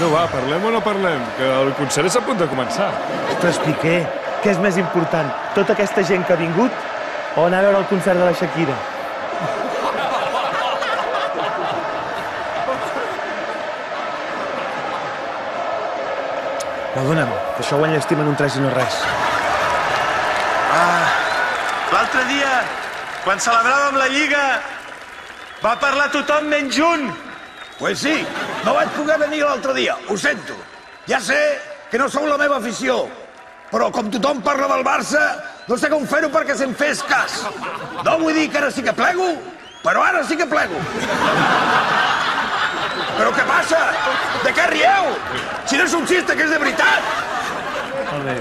Bueno, va, parlem o no parlem? Que el concert és a punt de començar. Ostres, Piqué, què és més important? Tota aquesta gent que ha vingut o anar a veure el concert de la Shakira? Perdona'm, que això ho enllestim en un tres i no res. L'altre dia, quan celebràvem la Lliga, va parlar tothom menys un. Pues sí, no vaig poder venir l'altre dia, ho sento. Ja sé que no sou la meva afició, però com tothom parla del Barça, no sé com fer-ho perquè se'n fes cas. No vull dir que ara sí que plego, però ara sí que plego. Però què passa? De què rieu? Si no és un xiste, que és de veritat. Molt bé.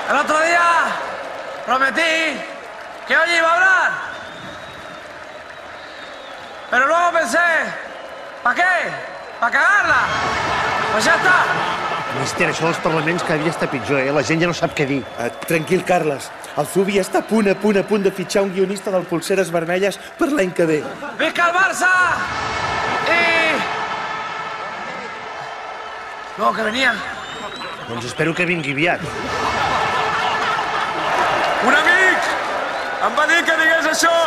El otro día prometí que hoy iba a hablar. Pero luego pensé, ¿para qué? ¿Para cagarla? Pues ya está. Míster, això dels parlaments cada dia està pitjor, La gent ja no sap què dir. Tranquil, Carles. El Zubi està a punt de fitxar un guionista del Polseres Vermelles per l'any que ve. ¡Visca el Barça! Y... Luego que venía. Doncs espero que vingui aviat. Un amic em va dir que digués això.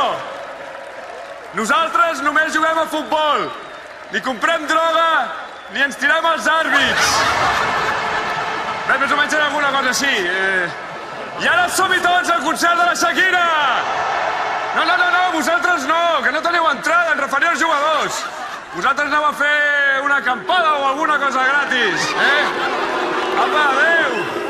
Nosaltres només juguem a futbol. Ni comprem droga, ni ens tirem als àrbits. Bé, més o menys era alguna cosa així. I ara som-hi tots al concert de la Shakira! No, vosaltres no, que no teniu entrada, em referia als jugadors. Vosaltres aneu a fer una acampada o alguna cosa gratis, Apa, adéu!